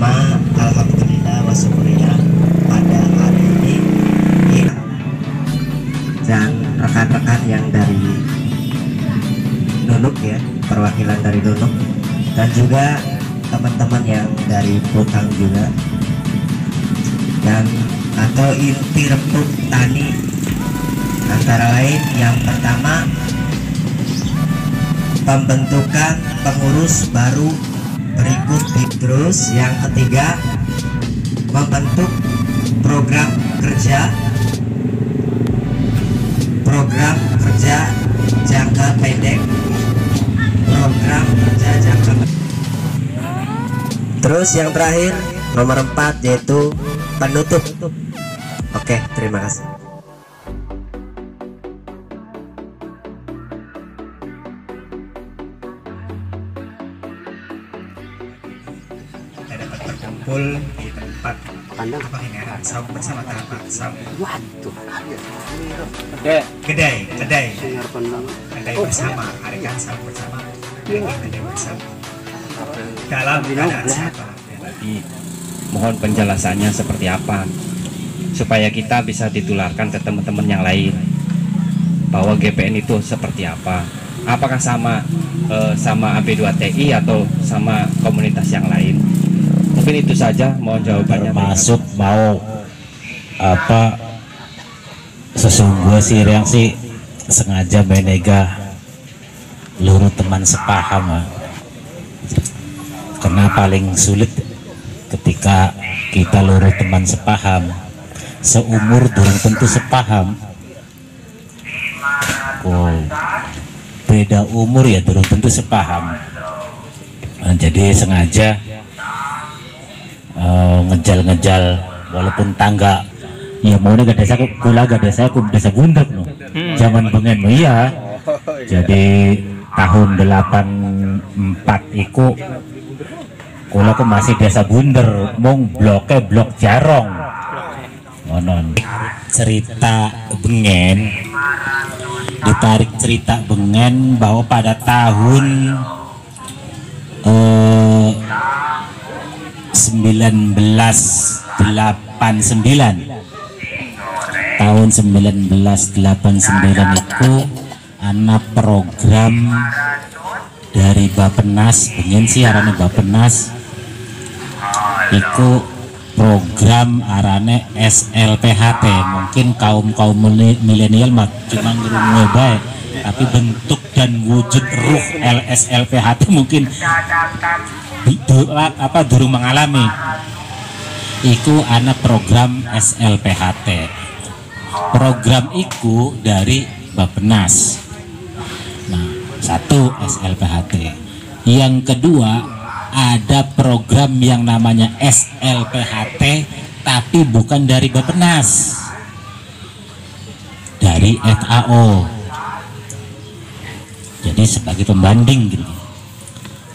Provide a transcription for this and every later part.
pertama, alhamdulillah wa syukurnya pada hari ini dan rekan-rekan yang dari Nunuk ya, perwakilan dari Nunuk, dan juga teman-teman yang dari Putang juga, dan atau inti rempuk tani antara lain. Yang pertama, pembentukan pengurus baru berikut. Terus yang ketiga, membentuk program kerja jangka pendek, program kerja jangka pendek. Terus yang terakhir nomor 4 yaitu penutup. Oke, terima kasih. Kita dapat berkumpul di tempat apa ini, saum bersama tapak saum. Waduh, kedai bersama, hari kan saum bersama, kedai bersama. Dalam keadaan siapa? Mohon penjelasannya seperti apa supaya kita bisa ditularkan ke teman-teman yang lain bahwa GPN itu seperti apa. Apakah sama AB2TI atau sama komunitas yang lain? Mungkin itu saja, mohon jawabannya. Termasuk mau apa, sesungguhnya sih yang sih sengaja menega luruh teman sepaham, karena paling sulit ketika kita luruh teman sepaham, seumur belum tentu sepaham. Beda umur ya belum tentu sepaham. Nah, jadi sengaja ngejal-ngejal walaupun tangga ya mau gak desa kula gak desa aku desa bundak no. Zaman bengen iya. Jadi tahun 84 iku kula aku masih desa bunder, mong blok jarong. Ngonon. Cerita bengen, ditarik cerita bengen bahwa pada tahun 1989 itu anak program dari Bapenas, bengen sih arane Bapenas itu program arane SLPHT. Mungkin kaum milenial cuma ngerungwe bae, tapi bentuk dan wujud ruh LSLPHT mungkin durung mengalami. Iku anak program SLPHT. Program iku dari Bapenas. Nah, satu SLPHT. Yang kedua, ada program yang namanya SLPHT tapi bukan dari Bapenas, dari FAO. Jadi sebagai pembanding gitu,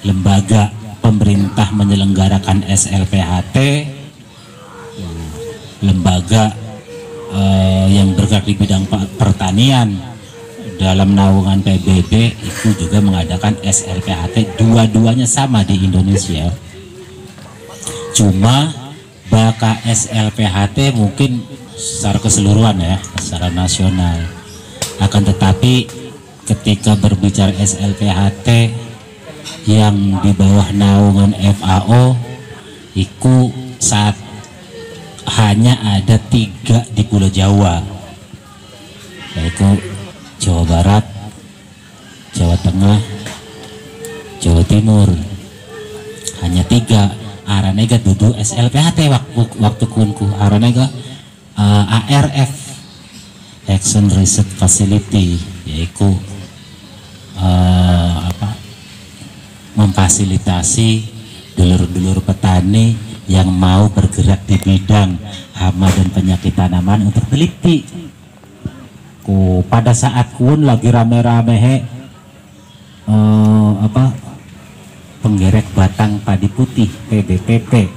lembaga pemerintah menyelenggarakan SLPHT, lembaga yang bergerak di bidang pertanian dalam naungan PBB itu juga mengadakan SLPHT. Dua-duanya sama di Indonesia, cuma baka SLPHT mungkin secara keseluruhan ya, secara nasional. Akan tetapi ketika berbicara SLPHT yang di bawah naungan FAO itu saat hanya ada 3 di Pulau Jawa, yaitu Jawa Barat, Jawa Tengah, Jawa Timur. Hanya 3. Aranega duduk SLPHT waktu kunku aranega ARF, Action Research Facility, yaitu memfasilitasi dulur-dulur petani yang mau bergerak di bidang hama dan penyakit tanaman untuk teliti. Pada saat kun lagi rame-rame penggerek batang padi putih PBPP,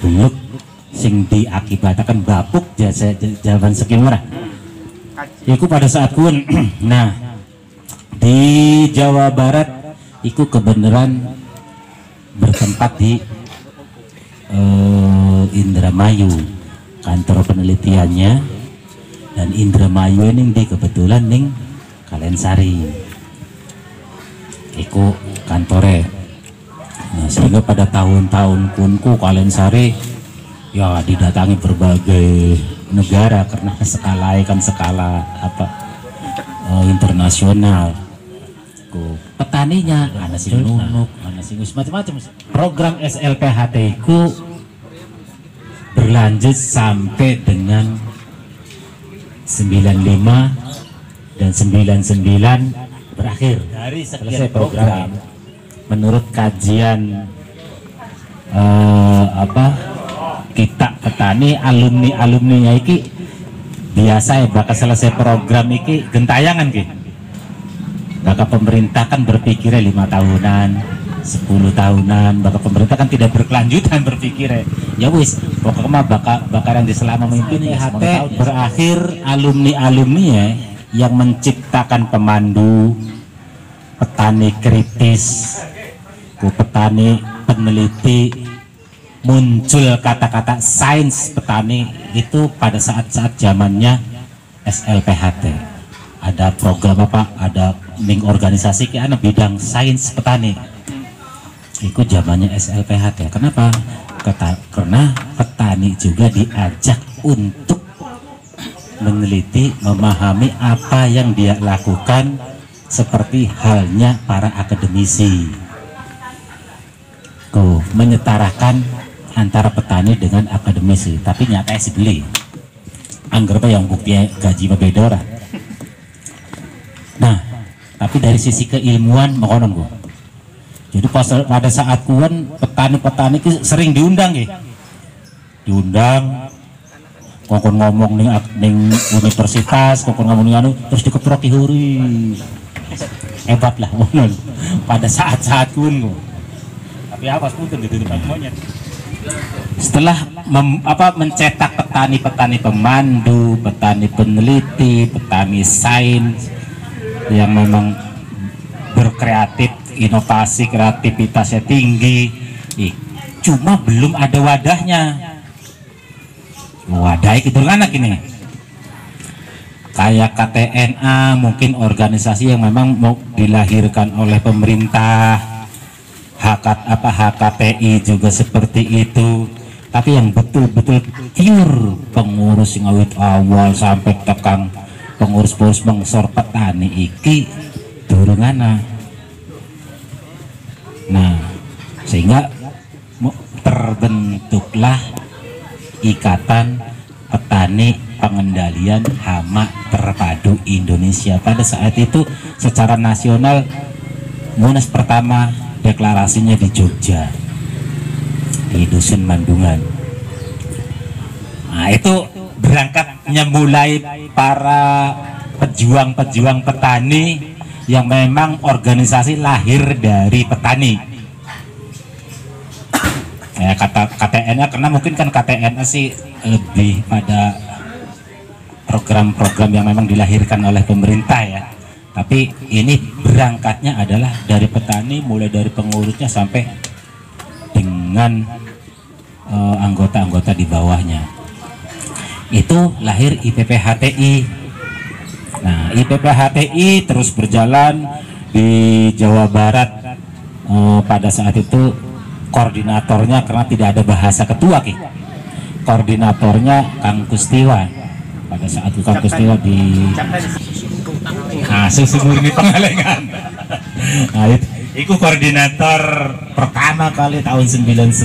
belum sing diakibatkan bapuk jasa jawaban sekimurah. Iku pada saat kun. Nah, di Jawa Barat iku kebenaran bertempat di Indramayu kantor penelitiannya, dan Indramayu ini di kebetulan ning Kalensari iku kantore. Nah, sehingga pada tahun-tahun kunku Kalensari ya didatangi berbagai negara karena skala kan skala apa internasional. Petaninya ada sing nunuk, ada sing macam-macam. Program SLPHT ku berlanjut sampai dengan 95 dan 99 berakhir. Dari selesai program menurut kajian kita petani alumninya iki biasa ya bakal selesai program iki gentayangan ki. Bakal pemerintah kan berpikirnya 5 tahunan, 10 tahunan, bakal pemerintah kan tidak berkelanjutan berpikirnya. Ya wis, pokoknya bakal yang selama memimpin IHT berakhir alumni-alumni yang menciptakan pemandu petani kritis, petani peneliti, muncul kata-kata sains petani itu pada saat-saat zamannya SLPHT. Ada program apa? Ada organisasi ke bidang sains petani. Itu zamannya SLPHT. Kenapa? Karena petani juga diajak untuk meneliti, memahami apa yang dia lakukan, seperti halnya para akademisi. Menyetarakan antara petani dengan akademisi, tapi nyatanya sih beli. Anggapnya yang buktinya gaji berbeda orang. Nah, tapi dari sisi keilmuan makonon gua. Jadi pada saat kuan petani-petani sering diundang ya. Diundang kokon ngomong ning universitas, kokon ngomong anu terus dikeproki huri. Hebat lah monon. Pada saat-saat kuan gua. Tapi apa pun gitu monyet. Setelah mencetak petani-petani pemandu, petani peneliti, petani sains yang memang berkreatif, inovasi, kreativitasnya tinggi, cuma belum ada wadahnya. Wadahnya gitu anak ini kayak KTNA, mungkin organisasi yang memang mau dilahirkan oleh pemerintah. HKTI juga seperti itu, tapi yang betul-betul pure pengurus yang awet awal sampai tekan pengurus-pengurus mengsor petani iki durungana. Nah, sehingga terbentuklah Ikatan Petani Pengendalian Hama Terpadu Indonesia. Pada saat itu secara nasional Munas pertama deklarasinya di Jogja, di Dusun Mandungan. Nah, itu berangkatnya mulai para pejuang-pejuang petani yang memang organisasi lahir dari petani. Ya, kata KTN-nya, karena mungkin kan KTN sih lebih pada program-program yang memang dilahirkan oleh pemerintah ya. Tapi ini berangkatnya adalah dari petani, mulai dari pengurusnya sampai dengan anggota-anggota di bawahnya. Itu lahir IPPHTI. Nah, IPPHTI terus berjalan di Jawa Barat. Pada saat itu koordinatornya, karena tidak ada bahasa ketua ki, koordinatornya Kang Kustiwa. Pada saat itu Kang Kustiwa di susu murni Pengalengan. Nah, itu koordinator pertama kali tahun 99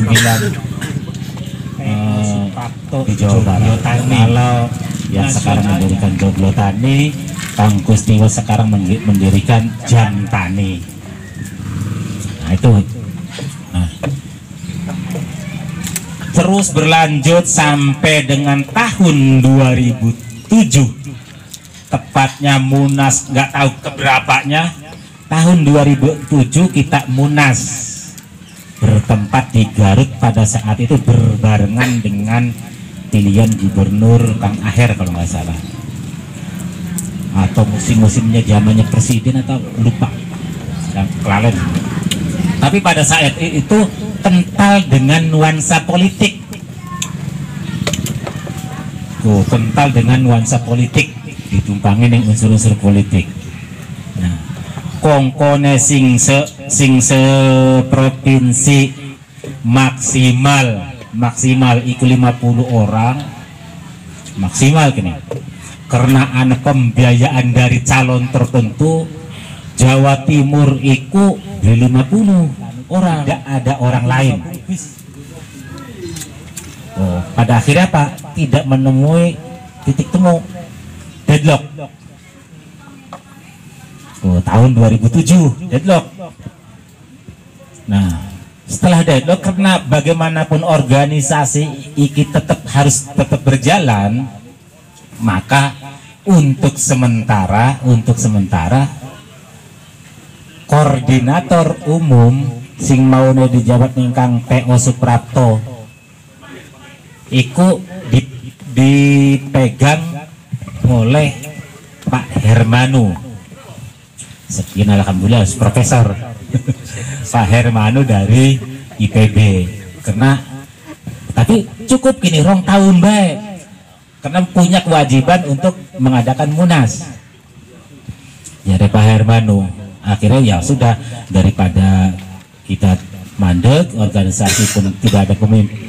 di Jawa Barat. Kalau yang sekarang mendirikan Joglo Tani, Kang Kustiwa sekarang mendirikan Jam Tani. Nah, itu terus berlanjut sampai dengan tahun 2007, tepatnya Munas, nggak tahu keberapanya, tahun 2007 kita Munas bertempat di Garut. Pada saat itu berbarengan dengan pilihan Gubernur Kang Aher kalau nggak salah, atau musim-musimnya zamannya presiden atau lupa, sedang kelalen. Tapi pada saat itu kental dengan nuansa politik. Kental dengan nuansa politik, ditumpangi dengan unsur-unsur politik. Nah, kongkone sing se provinsi maksimal iku 50 orang maksimal kini. Karena ada pembiayaan dari calon tertentu, Jawa Timur iku 50 orang, tidak ada orang lain. Pada akhirnya Pak tidak menemui titik temu, deadlock. Tahun 2007 deadlock. Nah, setelah deadlock, karena bagaimanapun organisasi iki harus tetap berjalan, maka untuk sementara koordinator umum sing maune dijabat ningkang P.O. Suprapto iku dipegang oleh Pak Hermanu. Sekian alhamdulillah profesor Pak Hermanu dari IPB. Tapi cukup gini, 2 tahun baik, karena punya kewajiban untuk mengadakan munas. Jadi Pak Hermanu akhirnya ya sudah, daripada kita mandek, organisasi pun tidak ada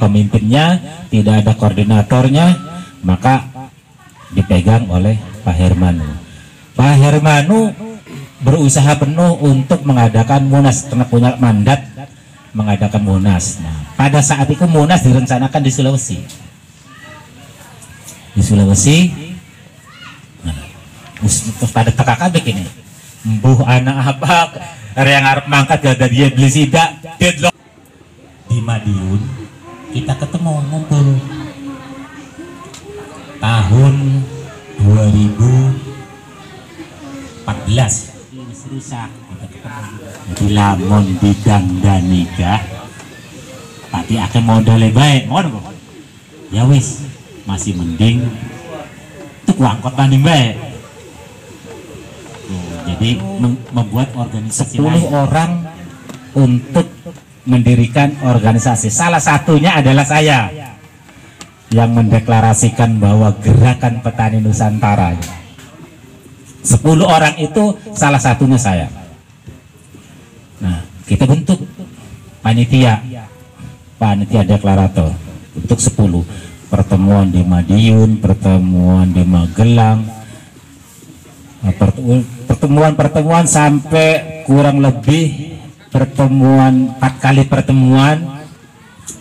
pemimpinnya, tidak ada koordinatornya, maka dipegang oleh Pak Hermanu. Pak Hermanu berusaha penuh untuk mengadakan munas, karena punya mandat mengadakan munas. Nah, pada saat itu munas direncanakan di Sulawesi. Nah, terus pada TKKB ini, mbuh anak apa yang harap mangkat gak dia beli sidak deadlock di Madiun. Kita ketemu ngumpul tahun 2014 rusak, kita ketemu di lamun bidang dan nikah tapi akan modalnya baik, mohon ya wis, masih mending tuh angkot banding baik. Jadi membuat organisasi 10 orang untuk mendirikan organisasi. Salah satunya adalah saya yang mendeklarasikan bahwa Gerakan Petani Nusantara. 10 orang itu salah satunya saya. Nah, kita bentuk panitia deklarator untuk 10 pertemuan di Madiun, pertemuan di Magelang, pertemuan sampai kurang lebih 4 kali pertemuan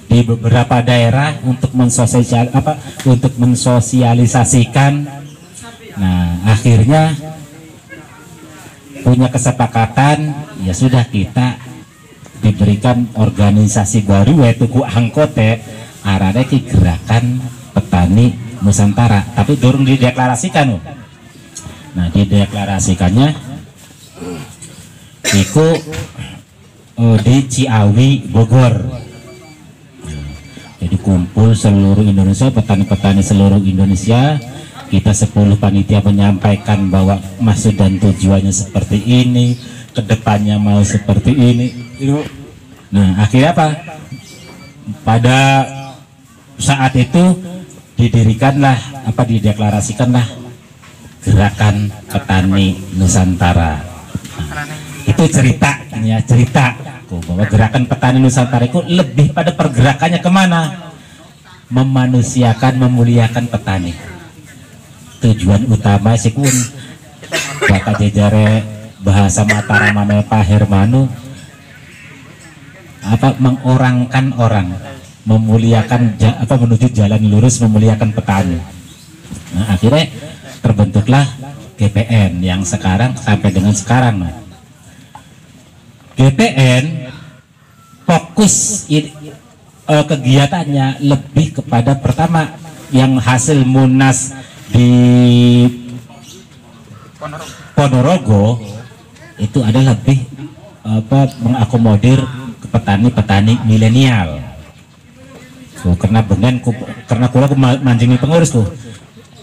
di beberapa daerah untuk mensosialisasikan. Nah, akhirnya punya kesepakatan, ya sudah, kita diberikan organisasi baru yaitu Angkote arane ki Gerakan Petani Nusantara, tapi durung dideklarasikan. Nah, dideklarasikannya itu di Ciawi, Bogor. Jadi kumpul seluruh Indonesia, petani-petani seluruh Indonesia. Kita 10 panitia menyampaikan bahwa maksud dan tujuannya seperti ini, kedepannya mau seperti ini. Nah, akhirnya apa? Pada saat itu dideklarasikanlah Gerakan Petani Nusantara. Nah, itu cerita bahwa Gerakan Petani Nusantara itu lebih pada pergerakannya kemana? Memanusiakan, memuliakan petani. Tujuan utama sih pun Bapak jejare bahasa Mataram Pak Hermanu mengorangkan orang, memuliakan menuju jalan lurus, memuliakan petani. Nah, akhirnya terbentuklah GPN yang sekarang sampai dengan sekarang. GPN fokus kegiatannya lebih kepada pertama yang hasil munas di Ponorogo itu adalah lebih mengakomodir ke petani-petani milenial. Karena kula manjingi pengurus tuh.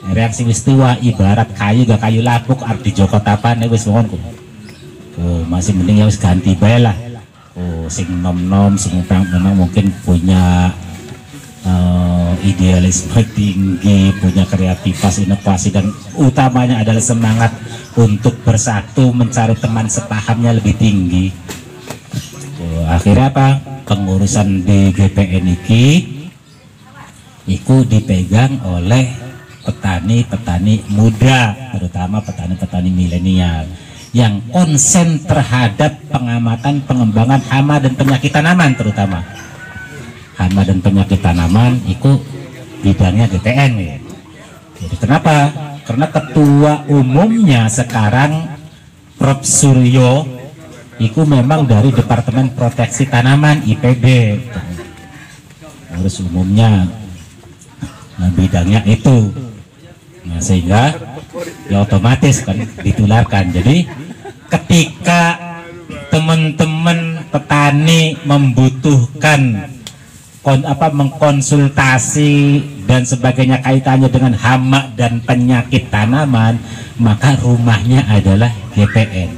Reaksi wis tua ibarat kayu gak kayu lapuk arti Joko Tapan wis mohon masih mending ya wis ganti bae lah. sing nom-nom, sing memang mungkin punya idealisme tinggi, punya kreativitas, inovasi, dan utamanya adalah semangat untuk bersatu, mencari teman sepahamnya lebih tinggi. Akhirnya apa? Pengurusan di GPN ini itu dipegang oleh petani-petani muda, terutama petani-petani milenial yang konsen terhadap pengamatan pengembangan hama dan penyakit tanaman, terutama hama dan penyakit tanaman itu bidangnya GPN ya. Jadi kenapa? Karena ketua umumnya sekarang Prof. Suryo itu memang dari Departemen Proteksi Tanaman IPB, harus umumnya bidangnya itu. Nah, sehingga ya otomatis kan ditularkan. Jadi ketika teman-teman petani membutuhkan mengkonsultasi dan sebagainya kaitannya dengan hama dan penyakit tanaman, maka rumahnya adalah GPN.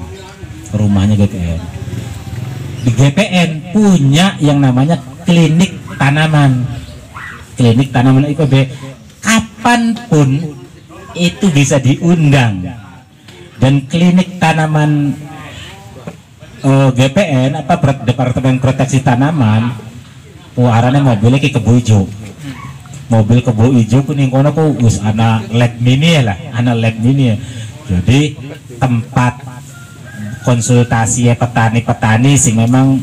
Rumahnya GPN. Di GPN punya yang namanya klinik tanaman. Klinik tanaman IPB kapanpun itu bisa diundang, dan klinik tanaman GPN Departemen Proteksi Tanaman arane mobilnya ke Kebo Ijo, mobil Kebo Ijo kuning kono ku wis ana lab mini lah, ana lab mini. Jadi tempat konsultasi petani-petani sing memang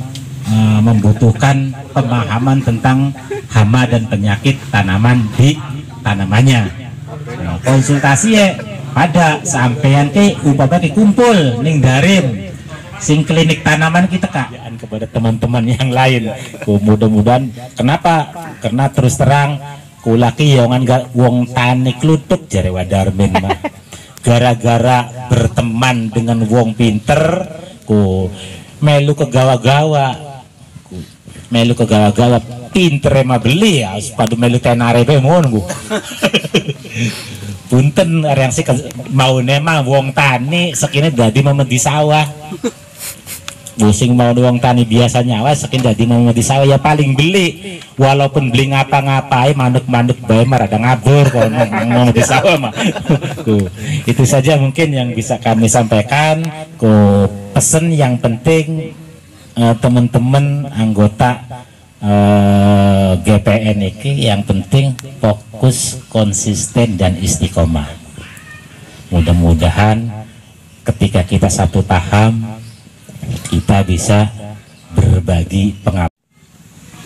membutuhkan pemahaman tentang hama dan penyakit tanaman di tanamannya. Nah, konsultasi ya pada sampean ke umpama kumpul ning darim sing klinik tanaman kita kak kepada teman-teman yang lain. Mudah-mudahan kenapa? Karena terus terang kulaki yongan gak wong tani klutuk jare Wadarmin mah. Gara-gara berteman dengan wong pinter melu ke gawa-gawa. Melu ke gawa-gawa pinter mah beli ya sepadu melu tenare pe mon Bu. Punten yang sih mau nema wong tani sekini dadi memedi sawah. Busing mau wong tani biasa nyawa sekini dadi memedi sawah ya paling beli, walaupun beli ngapa-ngapai manuk-manuk bae mah rada ngabur kalau mau di sawah mah. Itu saja mungkin yang bisa kami sampaikan. Pesen yang penting teman-teman anggota GPN ini yang penting fokus, konsisten, dan istiqomah. Mudah-mudahan ketika kita satu paham, kita bisa berbagi pengalaman.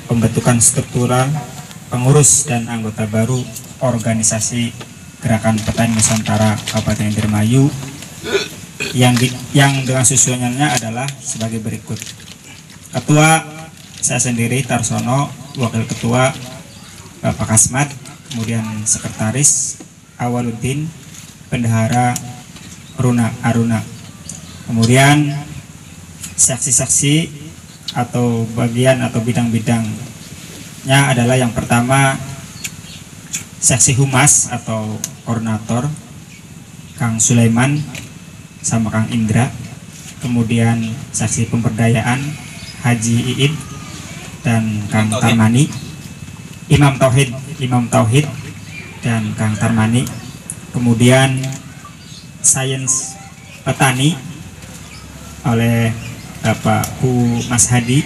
Pembentukan struktural pengurus dan anggota baru organisasi Gerakan Petani Nusantara Kabupaten Indramayu yang dengan susunannya adalah sebagai berikut. Ketua saya sendiri Tarsono, wakil ketua Bapak Kasmat, kemudian sekretaris Awaluddin, bendahara Aruna. Kemudian saksi-saksi atau bagian atau bidang-bidangnya adalah yang pertama seksi humas atau koordinator Kang Sulaiman sama Kang Indra, kemudian saksi pemberdayaan Haji Iid dan Kang Tarmani, Imam Tauhid dan Kang Tarmani, kemudian sains petani oleh Bapak Bu Mas Hadi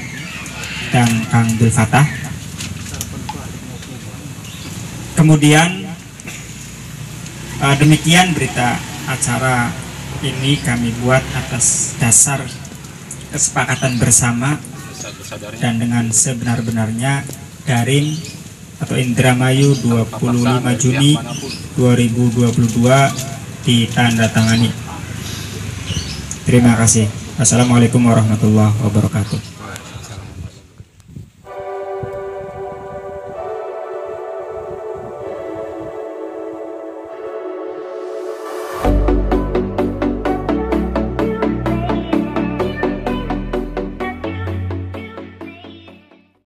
dan Kang Dul Fatah. Kemudian demikian berita acara ini kami buat atas dasar kesepakatan bersama dan dengan sebenar-benarnya Daring atau Indramayu 25 Juni 2022 ditandatangani. Terima kasih. Assalamualaikum warahmatullahi wabarakatuh.